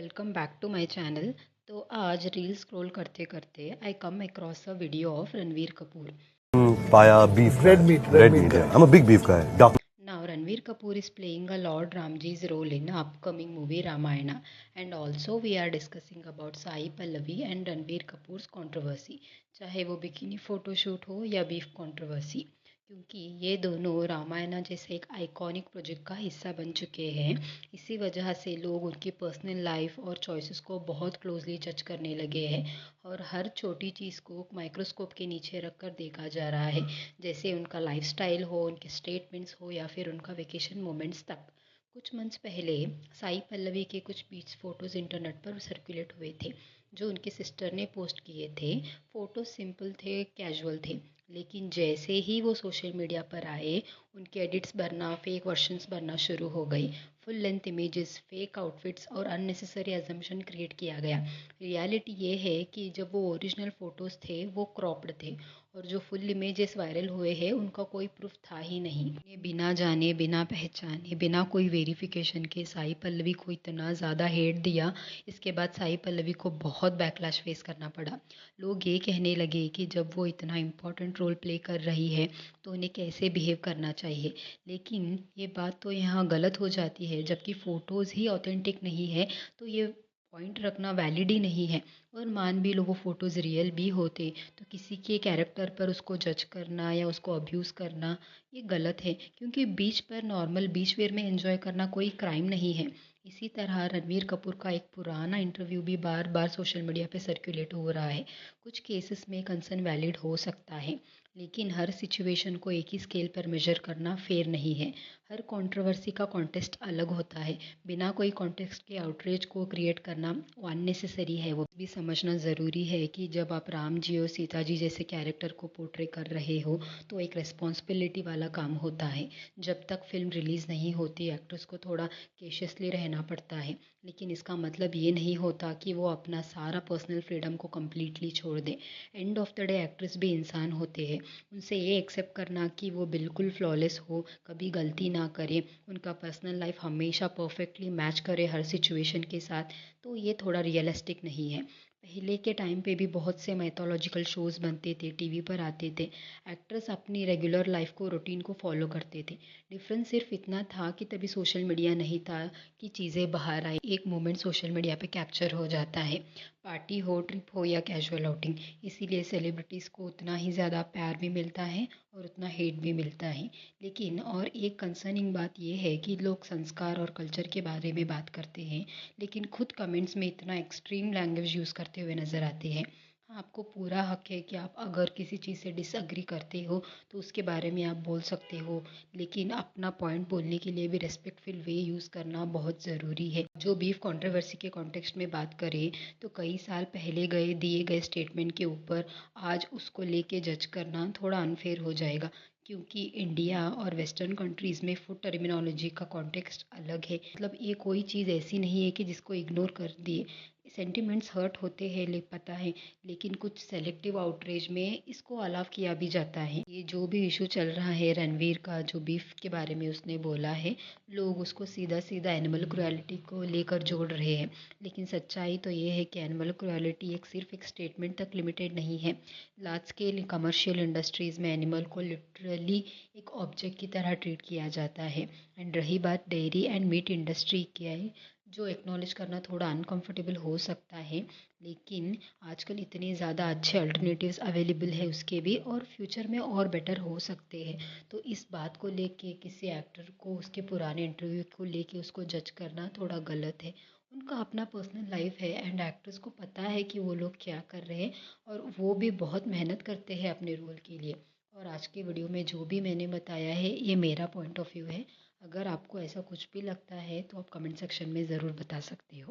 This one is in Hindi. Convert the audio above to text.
Welcome back to my channel. तो आज रील स्क्रॉल करते करते I come across a video of Ranveer Kapoor. Paya beef Red guy. meat, Red meat, yeah. I'm a big beef guy. Dark. Now Ranveer Kapoor is playing a Lord Ramji's role in the upcoming movie Ramayana, and also we are discussing about Sai Pallavi and Ranveer Kapoor's controversy, चाहे वो बिकिनी फोटोशूट हो या बीफ कंट्रोवर्सी, क्योंकि ये दोनों रामायणा जैसे एक आइकॉनिक प्रोजेक्ट का हिस्सा बन चुके हैं। इसी वजह से लोग उनकी पर्सनल लाइफ और चॉइसेस को बहुत क्लोजली जज करने लगे हैं और हर छोटी चीज़ को माइक्रोस्कोप के नीचे रख कर देखा जा रहा है, जैसे उनका लाइफस्टाइल हो, उनके स्टेटमेंट्स हो या फिर उनका वेकेशन मोमेंट्स तक। कुछ मंथ्स पहले साई पल्लवी के कुछ बीच फ़ोटोज़ इंटरनेट पर सर्कुलेट हुए थे, जो उनके सिस्टर ने पोस्ट किए थे। फ़ोटो सिंपल थे, कैजुअल थे, लेकिन जैसे ही वो सोशल मीडिया पर आए, उनके एडिट्स बनना, फेक वर्जन्स बनना शुरू हो गई। Full length images, fake outfits और अननेसेसरी अजम्पशन क्रिएट किया गया। रियलिटी ये है कि जब वो ओरिजिनल फ़ोटोज़ थे वो क्रॉप्ड थे, और जो फुल इमेजेस वायरल हुए हैं उनका कोई प्रूफ था ही नहीं। ये बिना जाने, बिना पहचाने, बिना कोई वेरिफिकेशन के साई पल्लवी को इतना ज़्यादा हेट दिया। इसके बाद साई पल्लवी को बहुत बैकलैश फेस करना पड़ा। लोग ये कहने लगे कि जब वो इतना इम्पोर्टेंट रोल प्ले कर रही है तो उन्हें कैसे बिहेव करना चाहिए। लेकिन ये बात तो यहाँ गलत हो जाती है, जबकि फ़ोटोज़ ही ऑथेंटिक नहीं है तो ये पॉइंट रखना वैलिड ही नहीं है। और मान भी लो वो फ़ोटोज़ रियल भी होते, तो किसी के कैरेक्टर पर उसको जज करना या उसको अब्यूज़ करना ये गलत है, क्योंकि बीच पर नॉर्मल बीच वेयर में एंजॉय करना कोई क्राइम नहीं है। इसी तरह रणवीर कपूर का एक पुराना इंटरव्यू भी बार बार सोशल मीडिया पे सर्कुलेट हो रहा है। कुछ केसेस में कंसर्न वैलिड हो सकता है, लेकिन हर सिचुएशन को एक ही स्केल पर मेजर करना फेयर नहीं है। हर कंट्रोवर्सी का कॉन्टेक्स्ट अलग होता है। बिना कोई कॉन्टेक्स्ट के आउटरीच को क्रिएट करना अननेसेसरी है। वो भी समझना ज़रूरी है कि जब आप राम जी और सीता जी जैसे कैरेक्टर को पोर्ट्रे कर रहे हो तो एक रिस्पॉन्सिबिलिटी वाला काम होता है। जब तक फिल्म रिलीज़ नहीं होती, एक्ट्रेस को थोड़ा केशियसली रहना पड़ता है, लेकिन इसका मतलब ये नहीं होता कि वो अपना सारा पर्सनल फ्रीडम को कम्प्लीटली छोड़ दे। End of the day actress भी इंसान होते हैं। उनसे ये एक्सेप्ट करना कि वो बिल्कुल फ्लॉलेस हो, कभी गलती ना करे, उनका पर्सनल लाइफ हमेशा परफेक्टली मैच करे हर सिचुएशन के साथ, तो ये थोड़ा रियलिस्टिक नहीं है। पहले के टाइम पे भी बहुत से मैथोलॉजिकल शोज़ बनते थे, टीवी पर आते थे। एक्ट्रेस अपनी रेगुलर लाइफ को, रूटीन को फॉलो करते थे। डिफरेंस सिर्फ इतना था कि तभी सोशल मीडिया नहीं था कि चीज़ें बाहर आई। एक मोमेंट सोशल मीडिया पे कैप्चर हो जाता है, पार्टी हो, ट्रिप हो या कैजुअल आउटिंग। इसीलिए सेलिब्रिटीज़ को उतना ही ज़्यादा प्यार भी मिलता है और उतना हेट भी मिलता है। लेकिन और एक कंसर्निंग बात यह है कि लोग संस्कार और कल्चर के बारे में बात करते हैं, लेकिन खुद कमेंट्स में इतना एक्सट्रीम लैंग्वेज यूज़ करते हुए नज़र आते हैं। हाँ, आपको पूरा हक है कि आप अगर किसी चीज़ से डिसएग्री करते हो तो उसके बारे में आप बोल सकते हो, लेकिन अपना पॉइंट बोलने के लिए भी रेस्पेक्टफुल वे यूज़ करना बहुत ज़रूरी है। जो बीफ कंट्रोवर्सी के कॉन्टेक्स्ट में बात करें, तो कई साल पहले दिए गए स्टेटमेंट के ऊपर आज उसको लेके जज करना थोड़ा अनफेयर हो जाएगा, क्योंकि इंडिया और वेस्टर्न कंट्रीज़ में फूड टर्मिनोलॉजी का कॉन्टेक्स्ट अलग है। मतलब ये कोई चीज़ ऐसी नहीं है कि जिसको इग्नोर कर दिए। सेंटिमेंट्स हर्ट होते हैं, ले पता है, लेकिन कुछ सेलेक्टिव आउटरीच में इसको अलाउ किया भी जाता है। ये जो भी इशू चल रहा है रणवीर का, जो बीफ के बारे में उसने बोला है, लोग उसको सीधा सीधा एनिमल क्रुएलिटी को लेकर जोड़ रहे हैं, लेकिन सच्चाई तो ये है कि एनिमल क्रुएलिटी सिर्फ एक स्टेटमेंट तक लिमिटेड नहीं है। लार्ज स्केल कमर्शियल इंडस्ट्रीज़ में एनिमल को लिटरली एक ऑब्जेक्ट की तरह ट्रीट किया जाता है। एंड रही बात डेयरी एंड मीट इंडस्ट्री की है, जो एक्नॉलेज करना थोड़ा अनकंफर्टेबल हो सकता है, लेकिन आजकल इतने ज़्यादा अच्छे अल्टरनेटिव्स अवेलेबल है उसके भी, और फ्यूचर में और बेटर हो सकते हैं। तो इस बात को लेके किसी एक्टर को उसके पुराने इंटरव्यू को लेके उसको जज करना थोड़ा गलत है। उनका अपना पर्सनल लाइफ है एंड एक्टर्स को पता है कि वो लोग क्या कर रहे हैं, और वो भी बहुत मेहनत करते हैं अपने रोल के लिए। और आज के वीडियो में जो भी मैंने बताया है ये मेरा पॉइंट ऑफ व्यू है। अगर आपको ऐसा कुछ भी लगता है तो आप कमेंट सेक्शन में ज़रूर बता सकते हो।